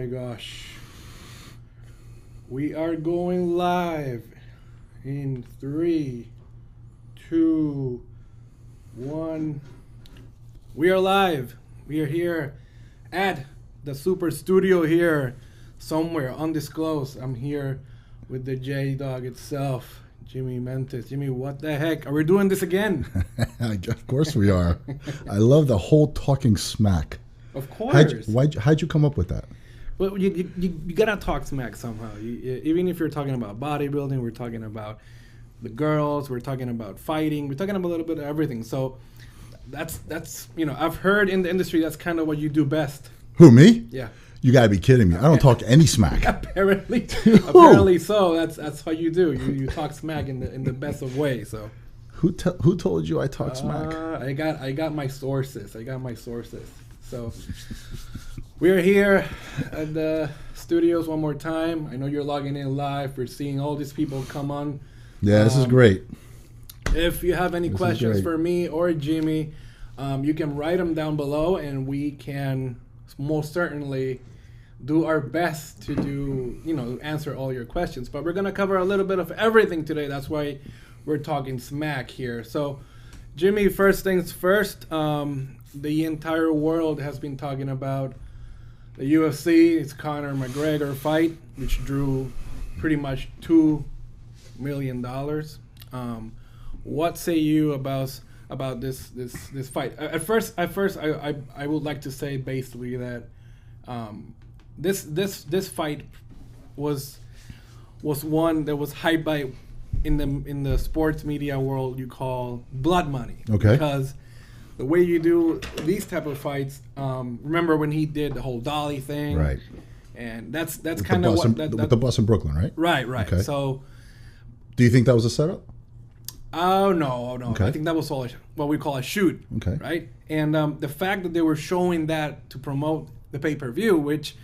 my gosh. We are going live in 3, 2, 1. We are live. We are here at the super studio here somewhere undisclosed. I'm here with the J-Dog itself, Jimmy Mentis. Jimmy, what the heck? Are we doing this again? Of course we are. I love the whole talking smack. Of course. How'd you come up with that? Well, you gotta talk smack somehow. Even if you're talking about bodybuilding, we're talking about the girls, we're talking about fighting, we're talking about a little bit of everything. So that's I've heard in the industry that's kind of what you do best. Who, me? Yeah. You gotta be kidding me. I don't talk any smack. Apparently so. That's how you do. You talk smack in the best of ways. So Who told you I talk smack? I got my sources. So we're here at the studios one more time. I know you're logging in live. We're seeing all these people come on. Yeah, this is great. If you have any questions for me or Jimmy, you can write them down below, and we can most certainly do our best to answer all your questions. But we're gonna cover a little bit of everything today. That's why we're talking smack here. So, Jimmy, first things first. The entire world has been talking about the UFC. It's Conor McGregor fight, which drew pretty much $2 million. What say you about this fight? At first, I would like to say basically that this fight was one that was hyped by in the sports media world you call blood money. Okay. Because the way you do these type of fights, remember when he did the whole Dolly thing, Right. And that's kind of what with the bus in Brooklyn, right? Right. Okay. So, do you think that was a setup? oh no. Okay. I think that was all what we call a shoot. Okay. Right. And the fact that they were showing that to promote the pay-per-view, which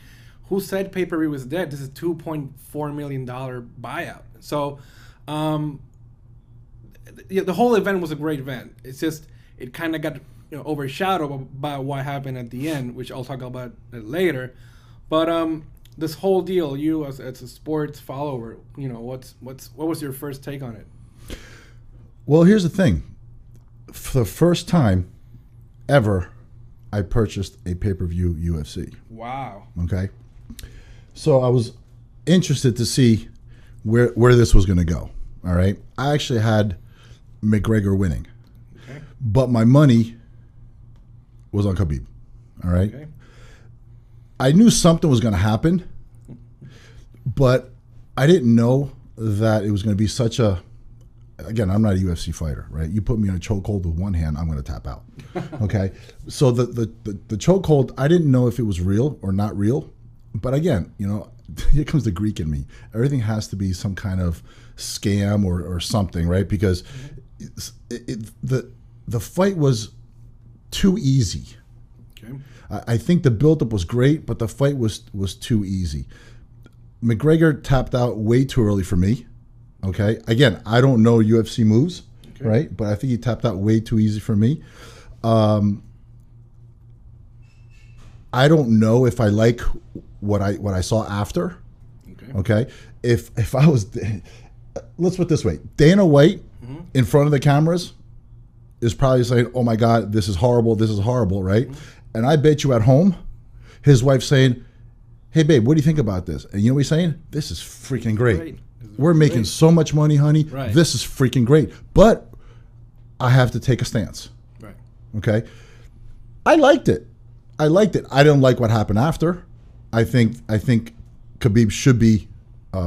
who said pay-per-view was dead? This is $2.4 million buyout. So, the whole event was a great event. It's just it kind of got overshadowed by what happened at the end, which I'll talk about later. But this whole deal, you as a sports follower, what was your first take on it? Well, here's the thing. For the first time ever, I purchased a pay-per-view UFC. Wow. Okay. So I was interested to see where this was going to go. All right. I actually had McGregor winning. Okay. But my money was on Khabib. All right. Okay. I knew something was going to happen, but I didn't know that it was going to be such a. Again, I'm not a UFC fighter, right? You put me in a chokehold with one hand, I'm going to tap out. Okay. So the chokehold, I didn't know if it was real or not real. But again, here comes the Greek in me. Everything has to be some kind of scam or something, right? Because the fight was too easy. Okay. I think the buildup was great, but the fight was too easy. McGregor tapped out way too early for me. Okay. Again, I don't know UFC moves, right? But I think he tapped out way too easy for me. I don't know if I like what I saw after. Okay. If I was, let's put it this way, Dana White in front of the cameras is probably saying, "Oh my God, this is horrible. This is horrible," right? And I bet you at home, his wife's saying, "Hey babe, what do you think about this?" And you know what he's saying? "This is freaking great. We're making so much money, honey. Right. This is freaking great." But I have to take a stance. Right. Okay. I liked it. I didn't like what happened after. I think Khabib should be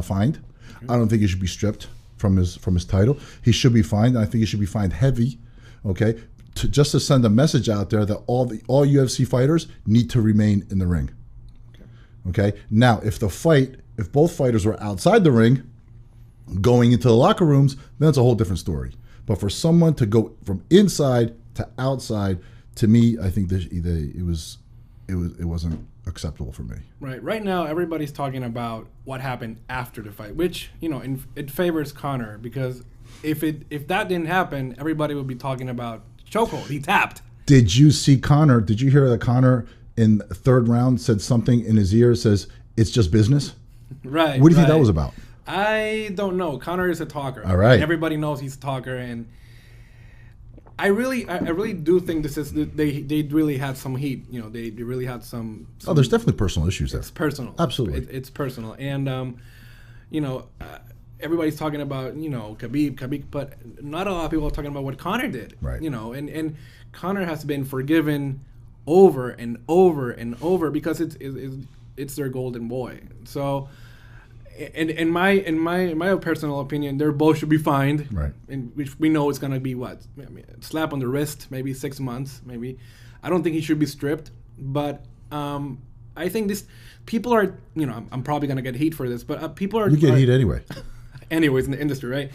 fined. I don't think he should be stripped from his title. He should be fined. I think he should be fined heavy. Okay. Just to send a message out there that all UFC fighters need to remain in the ring. Okay. Now, if both fighters were outside the ring, going into the locker rooms, then it's a whole different story. But for someone to go from inside to outside, to me, I think it wasn't acceptable for me. Right. Right now, everybody's talking about what happened after the fight, which it favors Conor, because if that didn't happen, everybody would be talking about chokehold. He tapped. Did you see Conor? Did you hear that Conor in the third round said something in his ear, says it's just business. Right. What do you think that was about? I don't know. Conor is a talker. All right. Everybody knows he's a talker, and I really do think this is they really had some heat. You know, they really had some. Oh, there's definitely personal issues there. It's personal. Absolutely. It's personal, and you know, everybody's talking about, you know, Khabib, but not a lot of people are talking about what Conor did. Right. You know, and Conor has been forgiven over and over and over because it's their golden boy. So, in my personal opinion, they both should be fined. Right. And which we know it's gonna be what, I mean, slap on the wrist, maybe 6 months, maybe. I don't think he should be stripped, but I think this people are, you know, I'm probably gonna get heat for this, but people are. You get heat anyway. Anyways, in the industry, right?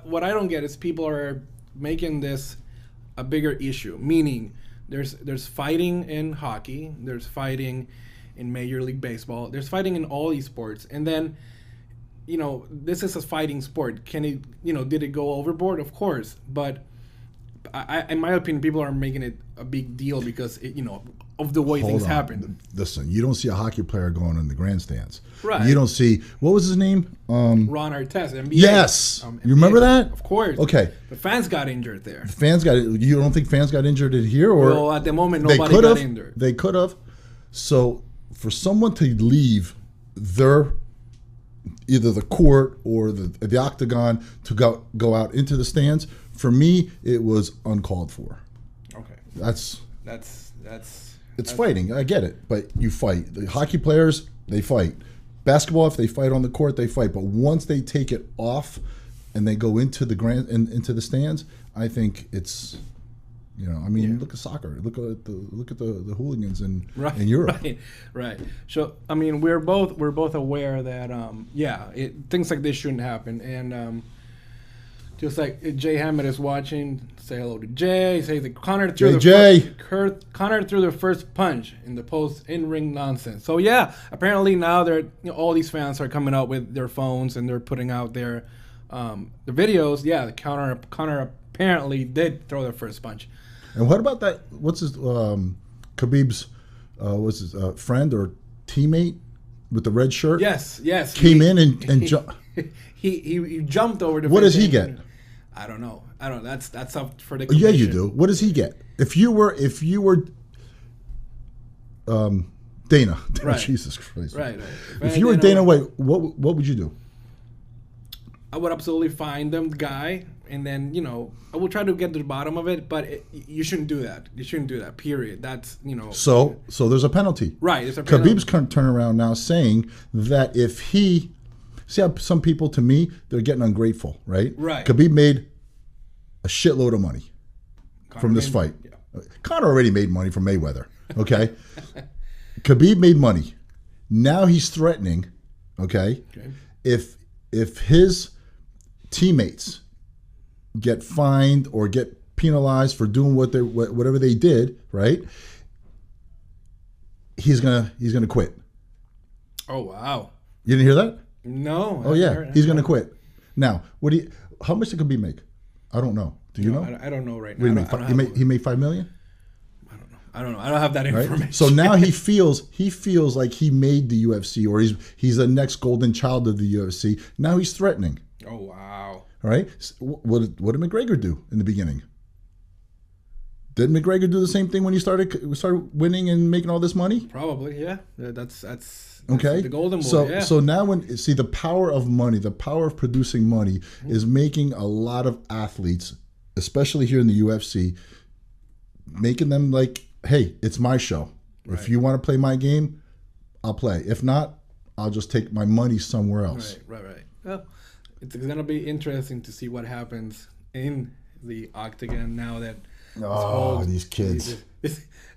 What I don't get is people are making this a bigger issue, meaning there's fighting in hockey, there's fighting in Major League Baseball, there's fighting in all these sports, and then, you know, this is a fighting sport. Can it, you know, did it go overboard? Of course, but in my opinion, people are making it a big deal because it, you know, of the way things happen. Listen, you don't see a hockey player going in the grandstands. Right. You don't see, what was his name? Ron Artest, NBA. Yes. NBA. You remember that? Of course. Okay. The fans got injured there. You don't think fans got injured in here? Or well, at the moment, nobody got injured. They could have. So for someone to leave their, either the court or the octagon to go out into the stands, for me, it was uncalled for. Okay. That's That's fighting. I get it, but you fight. The hockey players, they fight. Basketball, if they fight on the court, they fight. But once they take it off and they go into the into the stands, I think it's, you know, I mean, look at soccer. Look at the hooligans in Europe. Right. So I mean, we're both aware that things like this shouldn't happen, and just like Jay Hammett is watching, say hello to Jay. Say that Conor threw the first punch in the post in-ring nonsense. So yeah, apparently now all these fans are coming out with their phones and they're putting out their the videos. Yeah, Conor apparently did throw the first punch. And what about that? What's his Khabib's friend or teammate with the red shirt? Yes. Came in and jumped. He jumped over the. What does he get? I don't know. That's up for the. Yeah, you do. What does he get? If you were Dana, right. Jesus Christ. Right. If you were Dana White, what would you do? I would absolutely find the guy, and then, you know, I will try to get to the bottom of it. But you shouldn't do that. You shouldn't do that. Period. That's, you know. So there's a penalty. Right. There's a penalty. Khabib's turn around now saying that if he. See how some people, to me, they're getting ungrateful, right? Right. Khabib made a shitload of money from this fight. Yeah. Conor already made money from Mayweather, okay? Khabib made money. Now he's threatening, okay? If his teammates get fined or get penalized for doing whatever they did, right? He's gonna quit. Oh wow! You didn't hear that? No. Oh yeah, he's gonna quit. Now, how much did Khabib make? I don't know. Do you know? I don't know right now. He made $5 million. I don't know. I don't have that information. Right? So now he feels like he made the UFC, or he's the next golden child of the UFC. Now he's threatening. Oh wow! All right. What did McGregor do in the beginning? Didn't McGregor do the same thing when he started winning and making all this money? Probably, yeah. That's okay. The golden boy. So now the power of money, the power of producing money is making a lot of athletes, especially here in the UFC, making them like, hey, it's my show. Right. If you want to play my game, I'll play. If not, I'll just take my money somewhere else. Right. Well, it's going to be interesting to see what happens in the octagon now that these kids.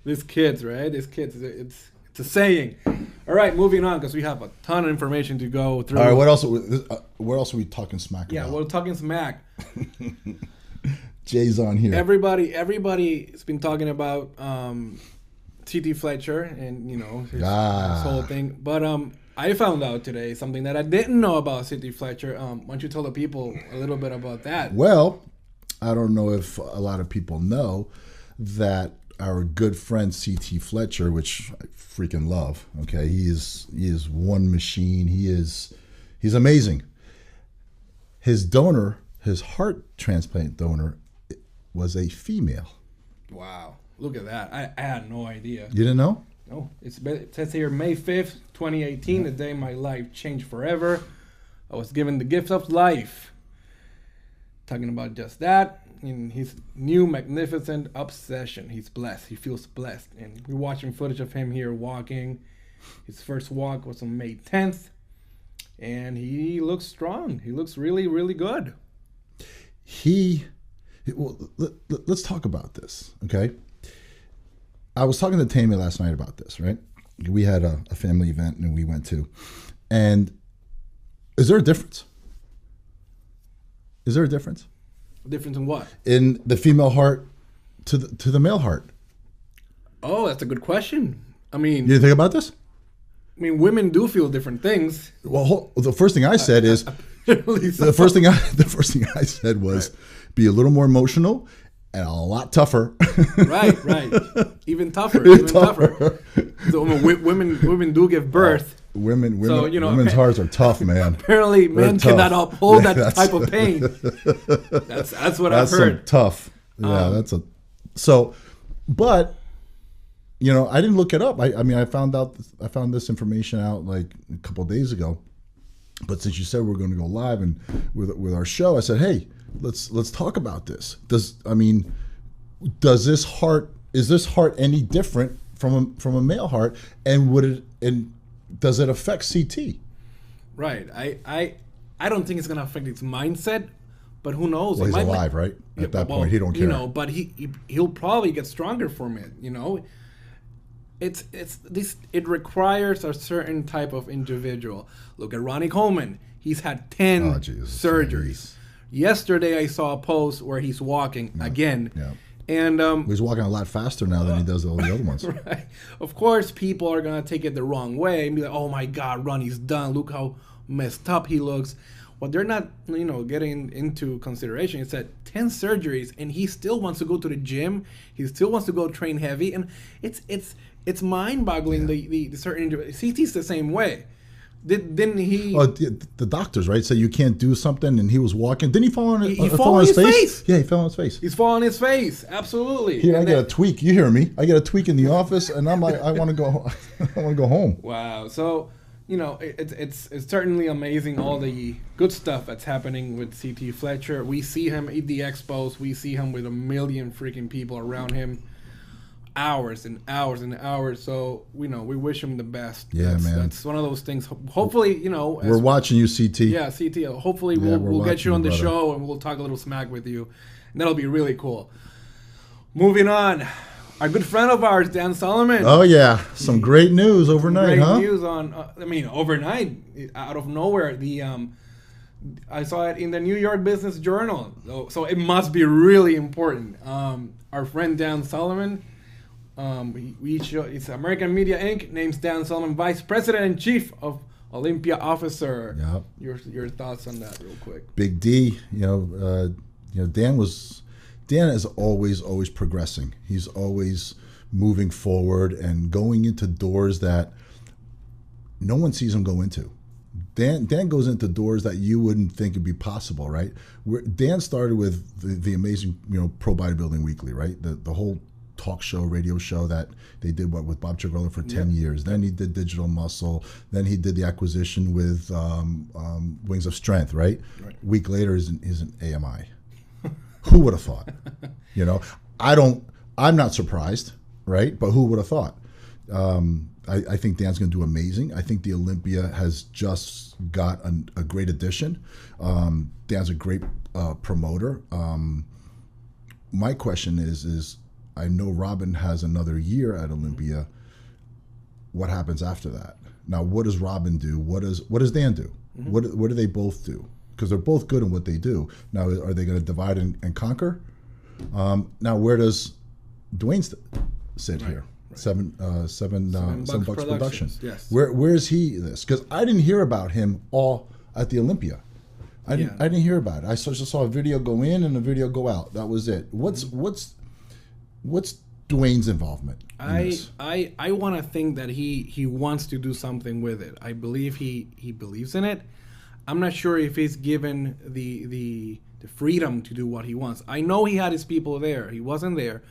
These kids, right? These kids, it's a saying. All right, moving on because we have a ton of information to go through. All right, what else are we talking smack about? Yeah, we're talking smack. Jay's on here. Everybody's been talking about CTFletcher and, you know, his whole thing. But I found out today something that I didn't know about CTFletcher. Why don't you tell the people a little bit about that? Well, I don't know if a lot of people know that our good friend CTFletcher, which I freaking love. Okay, he is one machine. He's amazing. His donor, his heart transplant donor, was a female. Wow, look at that! I had no idea. You didn't know? No, it says here May 5th, 2018, the day my life changed forever. I was given the gift of life. Talking about just that. In his new magnificent obsession, he's blessed. He feels blessed. And we're watching footage of him here walking. His first walk was on May 10th. And he looks strong. He looks really, really good. Let's talk about this, okay? I was talking to Tammy last night about this, right? We had a family event and we went to. And is there a difference? Is there a difference? Difference in what? In the female heart to the male heart. Oh, that's a good question. I mean, you didn't think about this? I mean, women do feel different things. Well, the first thing I said is the first thing I said was be a little more emotional and a lot tougher. Right. Even tougher. So women do give birth. Women, so, women's hearts are tough, man. Apparently, men cannot uphold that type of pain. That's what I've heard. Tough. Yeah, but I didn't look it up. I mean, I found this information out like a couple of days ago. But since you said we're going to go live and with our show, I said, hey, let's talk about this. Is this heart any different from a male heart, and does it affect CT? Right. I don't think it's going to affect his mindset, but who knows? Well, he's alive, right? At that point, he don't care. But he'll probably get stronger from it. It requires a certain type of individual. Look at Ronnie Coleman. He's had 10 surgeries. Yesterday, I saw a post where he's walking again. Yeah. And he's walking a lot faster now than he does all the other ones. Right. Of course, people are going to take it the wrong way and be like, oh my God, Ronnie's done. Look how messed up he looks. What they're not, getting into consideration is that 10 surgeries and he still wants to go to the gym. He still wants to go train heavy. And it's mind-boggling, the certain individuals. CT's the same way. Didn't he? Oh, the doctors, right? So you can't do something, and he was walking. Didn't he fall on his face? Yeah, he fell on his face. He's falling on his face. Absolutely. Here, I get a tweak. You hear me? I get a tweak in the office, and I'm like, I want to go. I want to go home. Wow. So, it's certainly amazing all the good stuff that's happening with CTFletcher. We see him at the expos. We see him with a million freaking people around him. Hours and hours and hours. So we wish him the best. Yeah, man. That's one of those things. Hopefully, we're watching you, CT. Yeah, CT. Hopefully, we'll get you on the show and we'll talk a little smack with you, and that'll be really cool. Moving on, our good friend of ours, DanSolomon. Oh yeah, some great news overnight, Great news on. Overnight, out of nowhere, I saw it in the New York Business Journal. So it must be really important. Our friend DanSolomon. It's American Media Inc. names DanSolomon Vice President and Chief of Olympia Officer. Yep. Your thoughts on that, real quick. Big D. Dan is always progressing. He's always moving forward and going into doors that no one sees him go into. Dan goes into doors that you wouldn't think would be possible, right? Dan started with the amazing, Pro Bodybuilding Weekly, right? The whole talk show, radio show that they did with Bob Chiarella for 10 years. Then he did Digital Muscle. Then he did the acquisition with Wings of Strength, right? A week later is an AMI. Who would have thought? I'm not surprised, right? But who would have thought? I think Dan's going to do amazing. I think the Olympia has just got a great addition. Dan's a great promoter. My question is I know Robin has another year at Olympia. What happens after that? Now, what does Robin do? What does Dan do? Mm-hmm. What do they both do? Because they're both good in what they do. Now, are they going to divide and conquer? Now, where does Dwayne sit here? Right. Seven Bucks Productions. Yes. Where is he? Because I didn't hear about him all at the Olympia. I didn't hear about it. I just saw a video go in and a video go out. That was it. What's Dwayne's involvement. I want to think that he wants to do something with it. I believe he believes in it. I'm not sure if he's given the freedom to do what he wants. I know he had his people there. He wasn't there.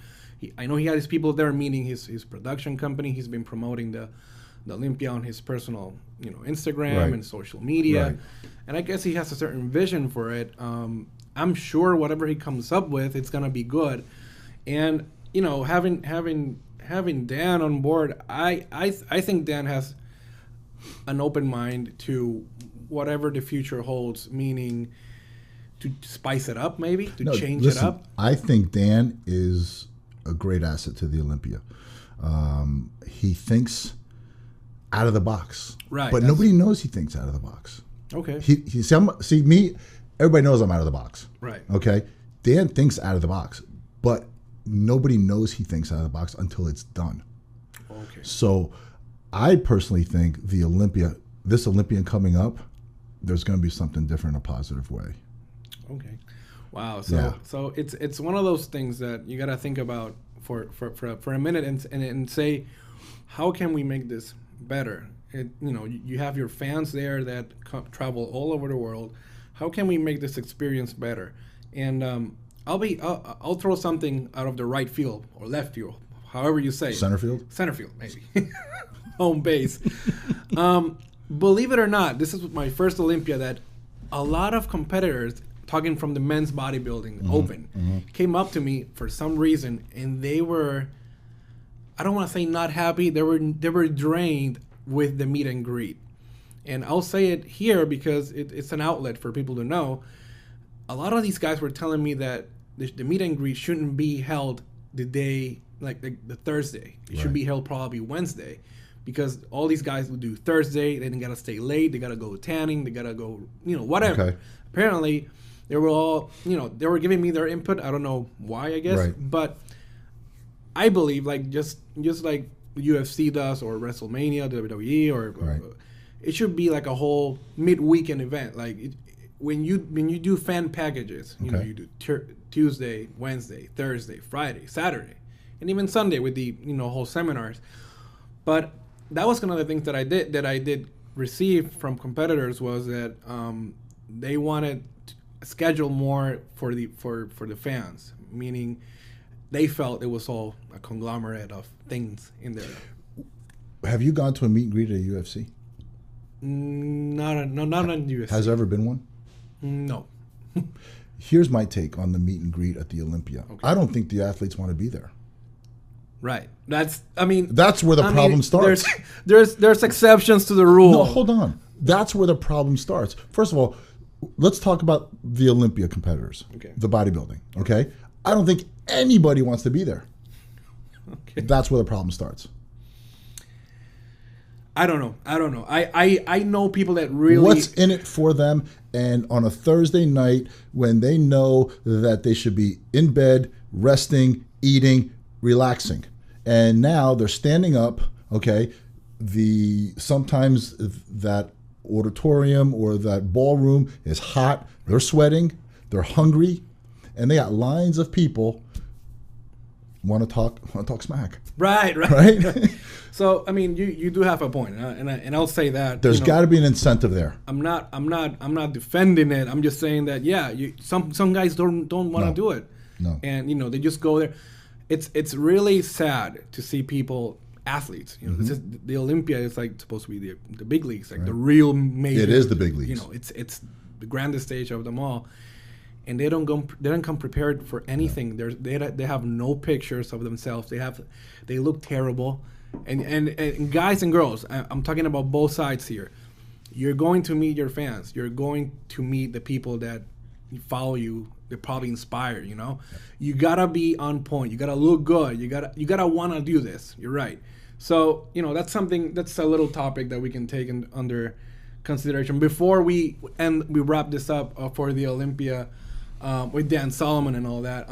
I know he had his people there, meaning his production company. He's been promoting the Olympia on his personal, Instagram and social media. Right. And I guess he has a certain vision for it. I'm sure whatever he comes up with, it's gonna be good. And having Dan on board, I think Dan has an open mind to whatever the future holds, meaning to spice it up, maybe to change it up. I think Dan is a great asset to the Olympia. He thinks out of the box, right? But nobody knows he thinks out of the box. Okay. See me. Everybody knows I'm out of the box. Right. Okay. Dan thinks out of the box, but nobody knows he thinks out of the box until it's done. Okay. So, I personally think this Olympian coming up, there's going to be something different in a positive way. Okay. Wow. So it's one of those things that you got to think about for a minute and say, how can we make this better? You have your fans there that travel all over the world. How can we make this experience better? And I'll throw something out of the right field or left field, however you say. Center field, maybe. Home base. Believe it or not, this is my first Olympia that a lot of competitors, talking from the men's bodybuilding open, came up to me for some reason, and they were, I don't want to say not happy, they were drained with the meet and greet. And I'll say it here because it's an outlet for people to know. A lot of these guys were telling me that the meet and greet shouldn't be held the day, like the Thursday. It should be held probably Wednesday, because all these guys would do Thursday. They got to stay late. They got to go tanning. They got to go, whatever. Okay. Apparently, they were all, they were giving me their input. I don't know why, I guess. Right. But I believe, like, just like UFC does, or WrestleMania, WWE, or it should be like a whole mid-weekend event. Like, when you do fan packages, you do Tuesday, Wednesday, Thursday, Friday, Saturday, and even Sunday with the whole seminars. But that was one of the things that I did receive from competitors, was that they wanted to schedule more for the fans, meaning they felt it was all a conglomerate of things in there. Have you gone to a meet and greet at UFC? Not on UFC. Has there ever been one? No. Here's my take on the meet and greet at the Olympia. Okay. I don't think the athletes want to be there. Right. That's where the problem starts. There's exceptions to the rule. No, hold on. That's where the problem starts. First of all, let's talk about the Olympia competitors. Okay. The bodybuilding. Okay. I don't think anybody wants to be there. Okay. That's where the problem starts. I don't know. I know people that really... What's in it for them? And on a Thursday night, when they know that they should be in bed, resting, eating, relaxing, and now they're standing up, okay? Sometimes that auditorium or that ballroom is hot. They're sweating. They're hungry. And they got lines of people want to talk smack. Right. So you do have a point, and I'll say that there's got to be an incentive there. I'm not defending it. I'm just saying that some guys don't want to do it. No. And they just go there. It's really sad to see people, athletes. This is, the Olympia is like supposed to be the big leagues, like the real major. It is the big leagues. It's the grandest stage of them all. And they don't come prepared for anything. Yeah. They have no pictures of themselves. They look terrible, and guys and girls. I'm talking about both sides here. You're going to meet your fans. You're going to meet the people that follow you. They probably inspire. You gotta be on point. You gotta look good. You gotta want to do this. You're right. So that's a little topic that we can take under consideration before we wrap this up for the Olympia. With DanSolomon and all that.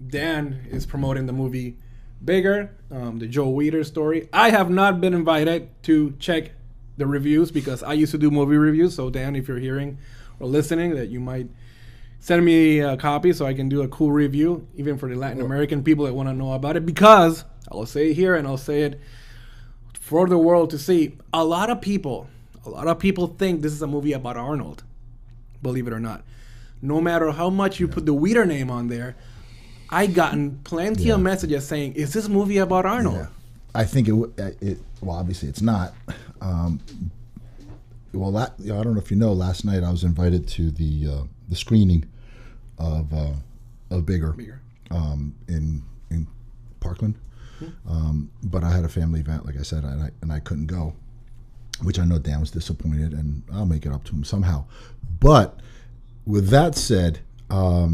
Dan is promoting the movie Bigger, the Joe Weider story. I have not been invited to check the reviews because I used to do movie reviews. So Dan, if you're hearing or listening, that you might send me a copy so I can do a cool review, even for the Latin American people that want to know about it. Because I'll say it here and I'll say it for the world to see. A lot of people think this is a movie about Arnold. Believe it or not. No matter how much you put the Weeder name on there, I gotten plenty of messages saying, "Is this movie about Arnold?" Yeah. I think it. Well, obviously it's not. I don't know if you know. Last night I was invited to the screening of Bigger. In Parkland, but I had a family event, like I said, and I couldn't go, which I know Dan was disappointed, and I'll make it up to him somehow. But with that said, I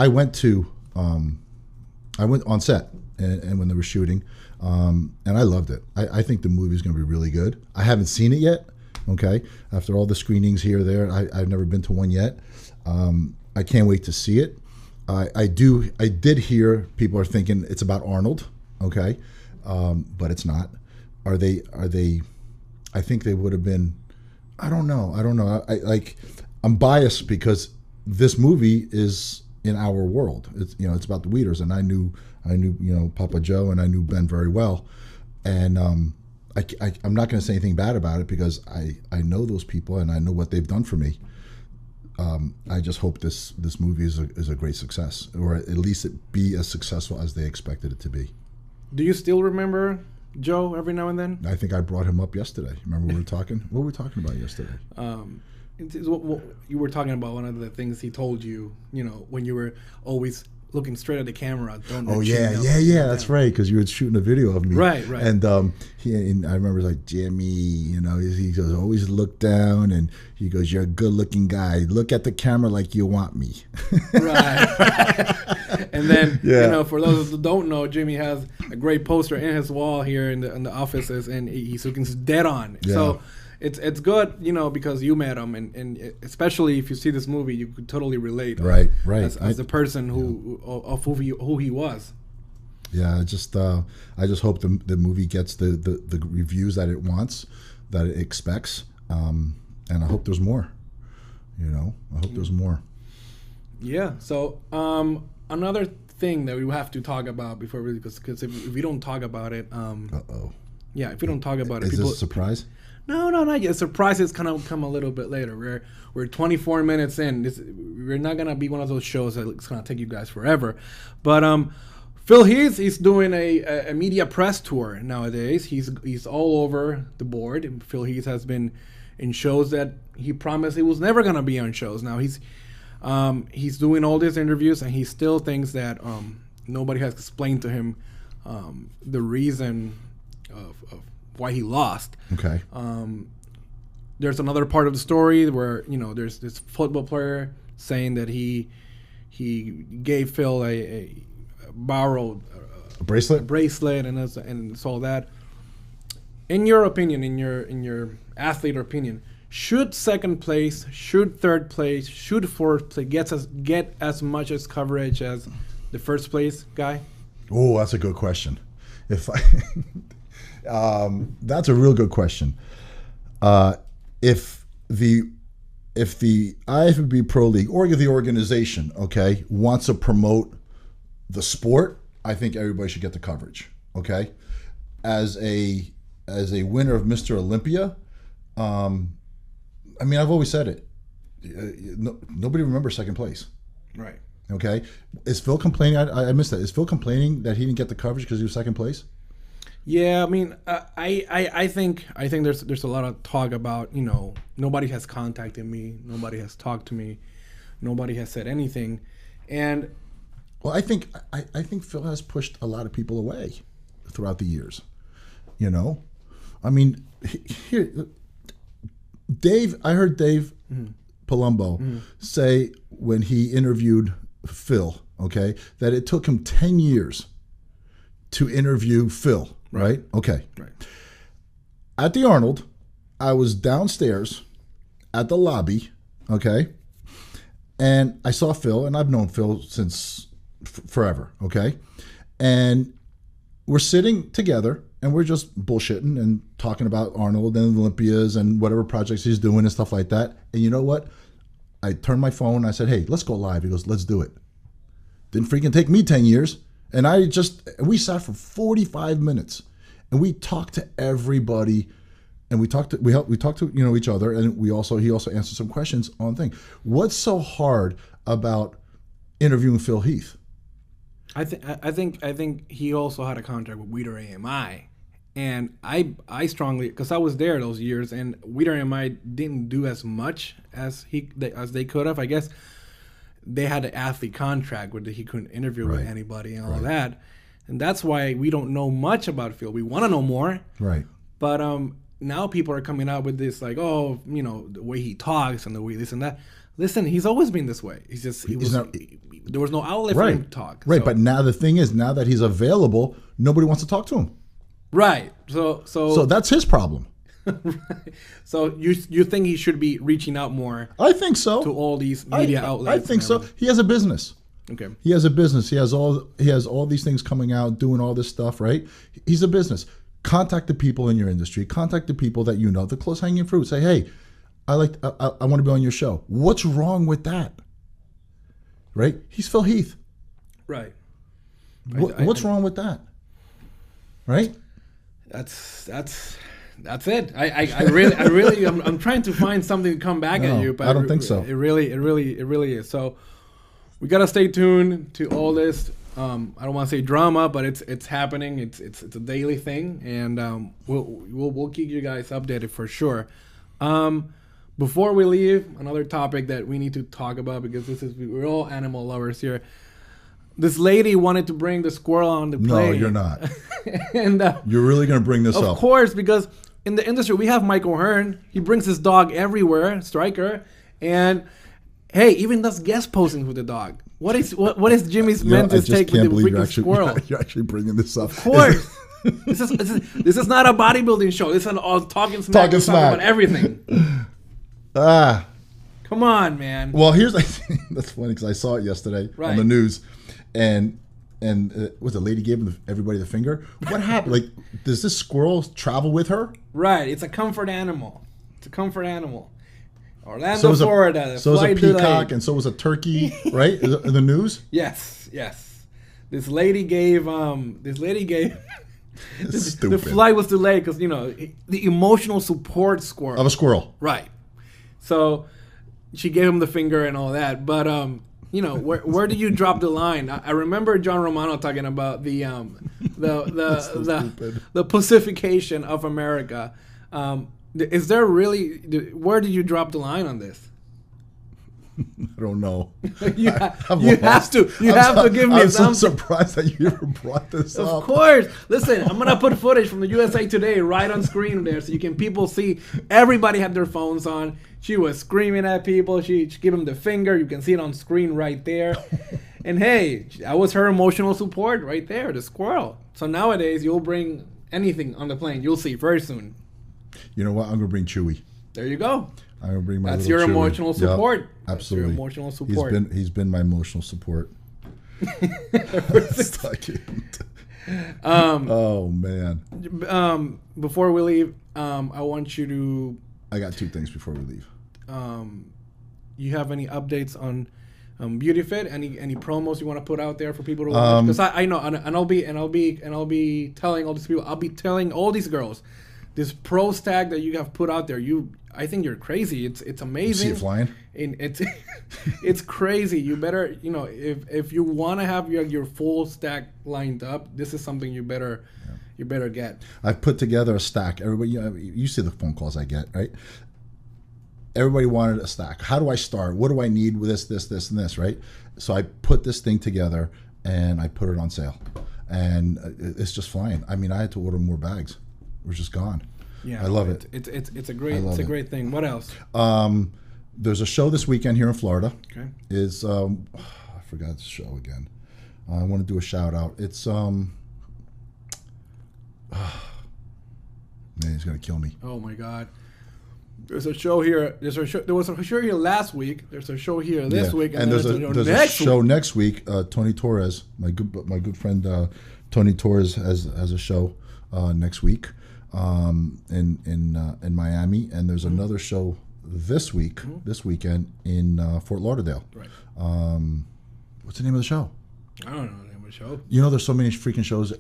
went on set and when they were shooting, and I loved it. I think the movie is going to be really good. I haven't seen it yet. Okay, after all the screenings here, there, I've never been to one yet. I can't wait to see it. I did hear people are thinking it's about Arnold. Okay, but it's not. Are they? I think they would have been. I don't know. I'm biased because this movie is in our world. It's about the Weeders, and I knew Papa Joe, and I knew Ben very well, and I'm not going to say anything bad about it because I know those people and I know what they've done for me. I just hope this movie is a great success, or at least it be as successful as they expected it to be. Do you still remember Joe every now and then? I think I brought him up yesterday. Remember we were talking? What were we talking about yesterday? You were talking about one of the things he told you, when you were always looking straight at the camera. That's right, because you were shooting a video of me. Right. And I remember like, Jimmy, he goes, always look down, and he goes, you're a good-looking guy. Look at the camera like you want me. Right. And then, for those that don't know, Jimmy has a great poster in his wall here in the offices, and he's looking dead on. Yeah. So it's good, because you met him, and especially if you see this movie, you could totally relate. Right. As the person who he was. Yeah, I just hope the movie gets the reviews that it wants, that it expects, and I hope there's more. I hope there's more. Yeah. So another thing that we have to talk about before because if we don't talk about it, yeah, if we don't talk about it, is this a surprise? No, not yet. Surprises kind of come a little bit later. We're 24 minutes in. We're not gonna be one of those shows that it's gonna take you guys forever. But PhilHeath, he's doing a media press tour nowadays. He's all over the board. PhilHeath has been in shows that he promised he was never gonna be on shows. Now he's doing all these interviews, and he still thinks that nobody has explained to him the reason of why he lost. Okay. There's another part of the story where there's this football player saying that he gave Phil a borrowed bracelet, and it's all that. In your opinion, in your athlete opinion, should second place, should third place, should fourth place get as much as coverage as the first place guy? Oh, that's a good question. That's a real good question. If the IFBB Pro League or the organization, okay, wants to promote the sport, I think everybody should get the coverage. Okay, as a winner of Mr. Olympia, I've always said it. Nobody remembers second place. Right. Okay. Is Phil complaining? I missed that. Is Phil complaining that he didn't get the coverage because he was second place? Yeah, I think there's a lot of talk about nobody has contacted me, nobody has talked to me, nobody has said anything, and well, I think Phil has pushed a lot of people away throughout the years. Here, Dave. I heard Dave Palumbo say when he interviewed Phil, okay, that it took him 10 years to interview Phil. Right? Okay. Right. At the Arnold, I was downstairs at the lobby, okay? And I saw Phil, and I've known Phil since forever, okay? And we're sitting together, and we're just bullshitting and talking about Arnold and the Olympias and whatever projects he's doing and stuff like that. And you know what? I turned my phone. I said, "Hey, let's go live." He goes, "Let's do it." Didn't freaking take me 10 years. And we sat for 45 minutes and we talked to everybody, and we talked to each other, and he also answered some questions on thing. What's so hard about interviewing PhilHeath? I think he also had a contract with Weeder AMI. And I strongly, because I was there those years, and Weeder AMI didn't do as much as they could have. I guess they had an athlete contract where he couldn't interview with anybody and all that. And that's why we don't know much about Phil. We want to know more. Right. But now people are coming out with this like, oh, the way he talks and the way this and that. Listen, he's always been this way. There was no outlet for him to talk. Right. But now the thing is, now that he's available, nobody wants to talk to him. Right. So that's his problem. Right. So you think he should be reaching out more? I think so. To all these media outlets. I think so. He has a business. Okay. He has a business. He has all these things coming out, doing all this stuff, right? He's a business. Contact the people in your industry. Contact the people that you know, the close hanging fruit. Say, hey, I want to be on your show. What's wrong with that? Right? He's PhilHeath. Right. What's wrong with that? Right? That's it. I really I'm trying to find something to come back at you, but I don't think so. It really is. So we gotta stay tuned to all this. I don't want to say drama, but it's happening. It's a daily thing, and we'll keep you guys updated for sure. Before we leave, another topic that we need to talk about, because we're all animal lovers here. This lady wanted to bring the squirrel on the plane. No, you're not. And you're really going to bring this up? Of course, because in the industry we have Mike O'Hearn. He brings his dog everywhere, Striker, and hey, even does guest postings with the dog. What is Jimmy's Mentis take with the freaking squirrel? You're actually bringing this up. Of course. This is not a bodybuilding show. This is all talking smack. Talking about everything. Come on, man. Well, here's the thing. That's funny because I saw it yesterday on the news, and was the lady gave everybody the finger? What happened? Like, does this squirrel travel with her? Right. It's a comfort animal. Orlando, Florida. So was a peacock, and so was a turkey, right? In the news? Yes. This lady gave. The flight was delayed because the emotional support squirrel of a squirrel. Right. So she gave him the finger and all that, but where do you drop the line? I remember John Romano talking about the pacification of America. Is there really? Where do you drop the line on this? I don't know. You have to give me something. I'm so surprised that you ever brought this up. Of course. Listen, I'm gonna put footage from the USA Today right on screen there, so people see. Everybody had their phones on. She was screaming at people. She gave him the finger. You can see it on screen right there. And hey, that was her emotional support right there, the squirrel. So nowadays, you'll bring anything on the plane. You'll see very soon. You know what? I'm gonna bring Chewy. There you go. I'm gonna bring my. That's your emotional support. Yep, absolutely. That's your emotional support. He's been my emotional support. Oh man. Before we leave, I want you to. I got two things before we leave. You have any updates on BeautyFit? Any promos you want to put out there for people to watch? Because I know, and I'll be telling all these people. I'll be telling all these girls. This pro stack that you have put out there, I think you're crazy. It's amazing. You see it flying? And it's crazy. You better, if you want to have your full stack lined up, this is something you better get. I've put together a stack. Everybody, you see the phone calls I get, right? Everybody wanted a stack. How do I start? What do I need with this, and this, right? So I put this thing together and I put it on sale, and it's just flying. I mean, I had to order more bags. We're just gone. Yeah, I love it. It's a great thing. What else? There's a show this weekend here in Florida. Okay. I forgot the show again. I want to do a shout out. It's man, he's gonna kill me. Oh my God. There's a show here. There was a show here last week. There's a show here this week, and there's a show next week. Tony Torres, my good friend Tony Torres has a show next week in Miami, and there's another show this weekend in Fort Lauderdale. Right. What's the name of the show? I don't know the name of the show. You know, there's so many freaking shows.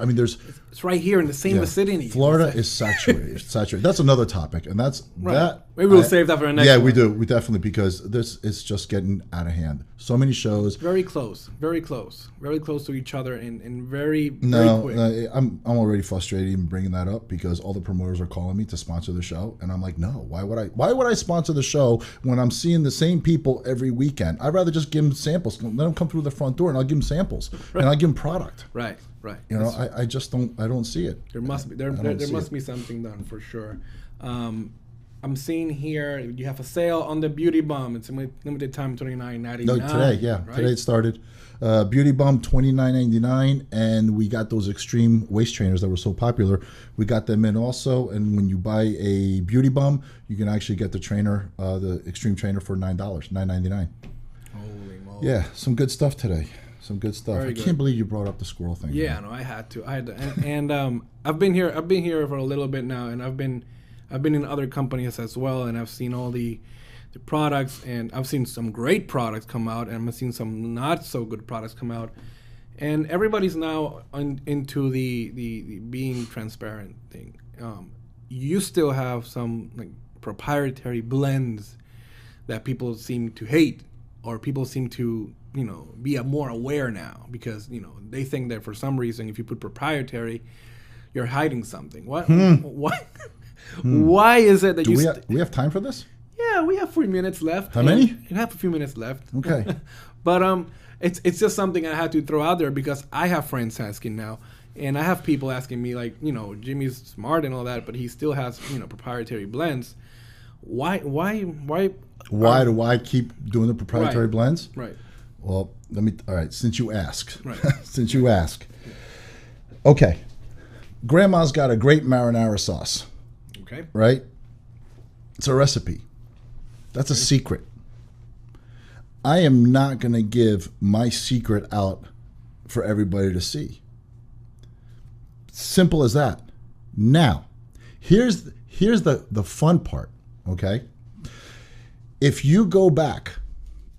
I mean, there's. It's right here in the same vicinity. Florida is saturated. Saturated. That's another topic, and that's that. Maybe we'll save that for the next. Yeah, one. we do. We definitely, because it's just getting out of hand. So many shows. Very close to each other, and very quick. I'm already frustrated even bringing that up, because all the promoters are calling me to sponsor the show, and I'm like, no, why would I sponsor the show when I'm seeing the same people every weekend? I'd rather just give them samples, let them come through the front door, and I'll give them samples, and I'll give them product. Right. You know, I just don't see it. There must be something done for sure. I'm seeing here you have a sale on the Beauty Bomb. It's a limited time, $29.99. No, today, right? Today it started. Beauty Bomb, $29.99, and we got those extreme waist trainers that were so popular. We got them in also, and when you buy a Beauty Bomb, you can actually get the trainer, the extreme trainer, for $9, $9.99. Holy moly! Yeah, some good stuff today. Some good stuff. I can't believe you brought up the squirrel thing. Yeah, no, I had to, and I've been here for a little bit now, and I've been in other companies as well, and I've seen all the products, and I've seen some great products come out, and I've seen some not so good products come out, and everybody's now into the being transparent thing. You still have some like proprietary blends that people seem to hate, or people seem to be more aware now, because they think that for some reason if you put proprietary, you're hiding something. What? Why is it that we have time for this? Yeah, we have 3 minutes left. How many? We have a few minutes left. Okay. But it's just something I had to throw out there, because I have friends asking now, and I have people asking me, like, Jimmy's smart and all that, but he still has proprietary blends. Why do I keep doing the proprietary blends? Right. Well, all right, since you ask. Right. Since you ask. Okay. Grandma's got a great marinara sauce. Okay. Right? It's a recipe. That's a secret. I am not going to give my secret out for everybody to see. Simple as that. Now, here's the fun part, okay? If you go back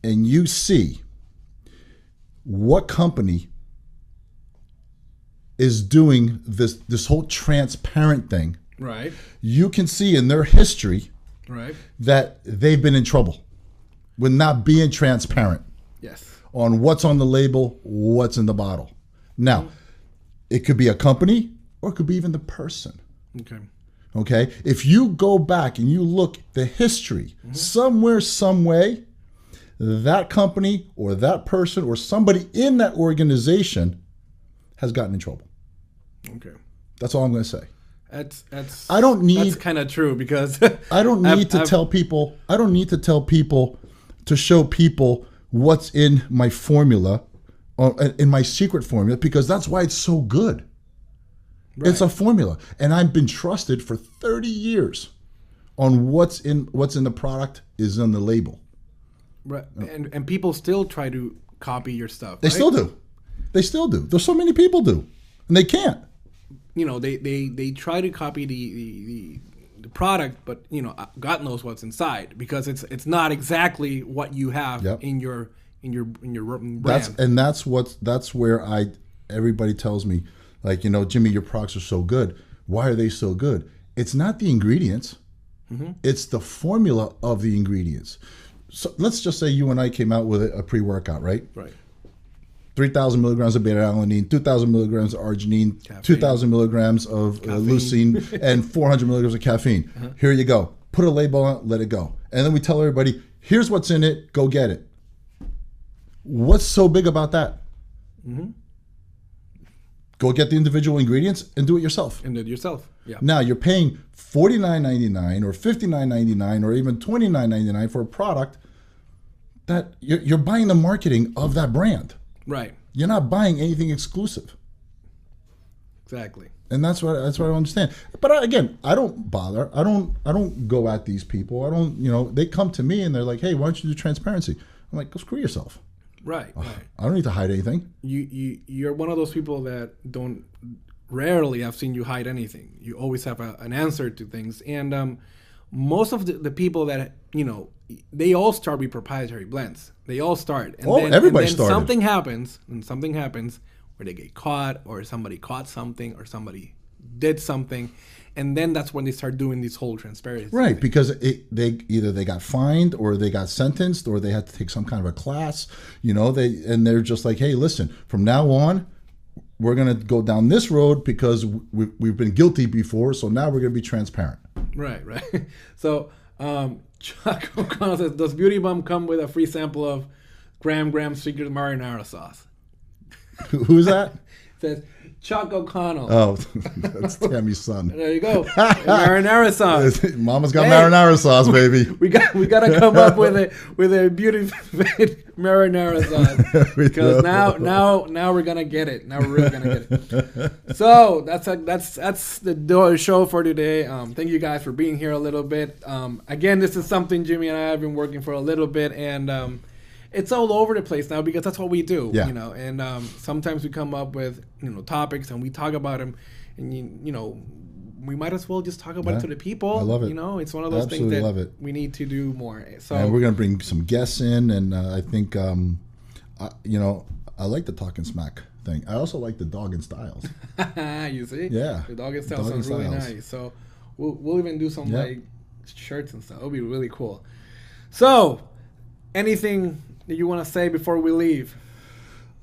and you see what company is doing this whole transparent thing, right, you can see in their history, right, that they've been in trouble with not being transparent. Yes. On what's on the label, what's in the bottle. Now, it could be a company, or it could be even the person. Okay. If you go back and you look the history, somewhere, some way, that company or that person or somebody in that organization has gotten in trouble. Okay. That's all I'm going to say. That's kind of true, because I don't need to tell people to show people what's in my formula, in my secret formula, because that's why it's so good. Right. It's a formula, and I've been trusted for 30 years on what's in the product is on the label. Right. And people still try to copy your stuff. They still do. There's so many people do, and they can't. They try to copy the product, but God knows what's inside, because it's not exactly what you have in your brand. That's where everybody tells me, like, Jimmy, your products are so good. Why are they so good? It's not the ingredients. It's the formula of the ingredients. So let's just say you and I came out with a pre-workout, right? Right. 3,000 milligrams of beta-alanine, 2,000 milligrams of arginine, 2,000 milligrams of leucine, and 400 milligrams of caffeine. Here you go. Put a label on it, let it go. And then we tell everybody, here's what's in it, go get it. What's so big about that? Go get the individual ingredients and do it yourself. Yeah. Now you're paying $49.99 or $59.99 or even $29.99 for a product that you're buying the marketing of that brand. Right. You're not buying anything exclusive. Exactly. And that's what I don't understand. But again, I don't bother. I don't go at these people. I don't. They come to me and they're like, "Hey, why don't you do transparency?" I'm like, "Go screw yourself." Right. I don't need to hide anything. You're one of those people that rarely I've seen you hide anything. You always have an answer to things. And most of the people that, you know, they all start with proprietary blends. They all start. And everybody started. Something happens where they get caught, or somebody caught something, or somebody did something. And then that's when they start doing this whole transparency. Right, thing. because they got fined, or they got sentenced, or they had to take some kind of a class. You know, they're just like, hey, listen, from now on, we're going to go down this road because we've been guilty before, so now we're going to be transparent. Right. So Chuck O'Connell says, does Beauty Bum come with a free sample of Graham's Secret Marinara sauce? Who's that? Says Chuck O'Connell. Oh, that's Tammy's son. There you go. Marinara sauce. Mama's got marinara sauce, baby. We got to come up with a beauty marinara sauce, because now we're gonna get it. Now we're really gonna get it. So that's the show for today. Thank you guys for being here a little bit. Again, this is something Jimmy and I have been working for a little bit, and it's all over the place now because that's what we do, you know. And sometimes we come up with, you know, topics and we talk about them, and you know, we might as well just talk about it to the people. I love it. You know, it's one of those things that we need to do more. So and we're gonna bring some guests in, and I think you know, I like the talking smack thing. I also like the dog and styles. You see, yeah, the dog and styles sounds really nice. So we'll even do some like shirts and stuff. It'll be really cool. So anything that you want to say before we leave?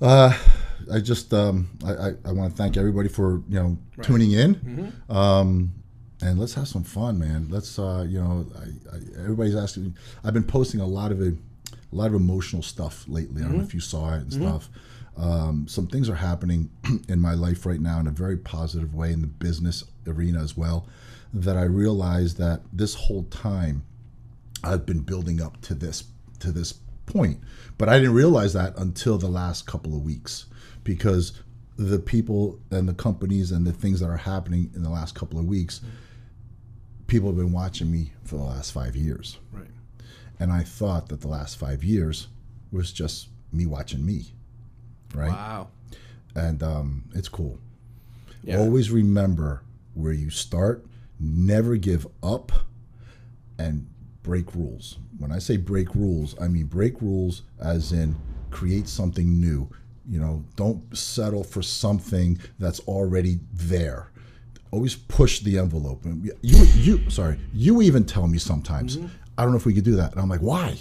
I just I want to thank everybody for, you know, tuning in, and let's have some fun, man. Let's you know, everybody's asking. I've been posting a lot of emotional stuff lately. I don't know if you saw it and stuff. Some things are happening in my life right now in a very positive way, in the business arena as well, that I realized that this whole time I've been building up to this point, but I didn't realize that until the last couple of weeks, because the people and the companies and the things that are happening in the last couple of weeks, people have been watching me for the last 5 years. Right. And I thought that the last 5 years was just me watching me. Right. Wow. And it's cool. Yeah. Always remember where you start, never give up, and break rules. When I say break rules, I mean break rules as in create something new. You know, don't settle for something that's already there. Always push the envelope. You even tell me sometimes, I don't know if we could do that. And I'm like, why?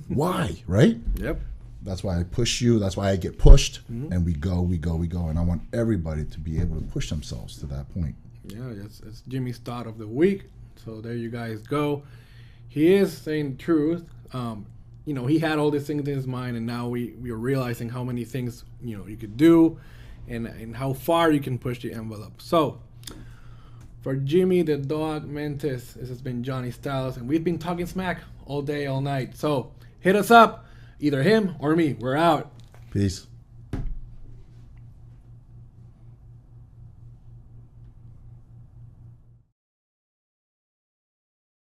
Why? Right? Yep. That's why I push you. That's why I get pushed. And we go. And I want everybody to be able to push themselves to that point. Yeah, it's Jimmy's thought of the week. So there you guys go. He is saying the truth. You know, he had all these things in his mind, and now we are realizing how many things, you know, you could do, and how far you can push the envelope. So for Jimmy the dog Mentis, this has been Johnny Styles, and we've been talking smack all day, all night. So hit us up, either him or me. We're out. Peace.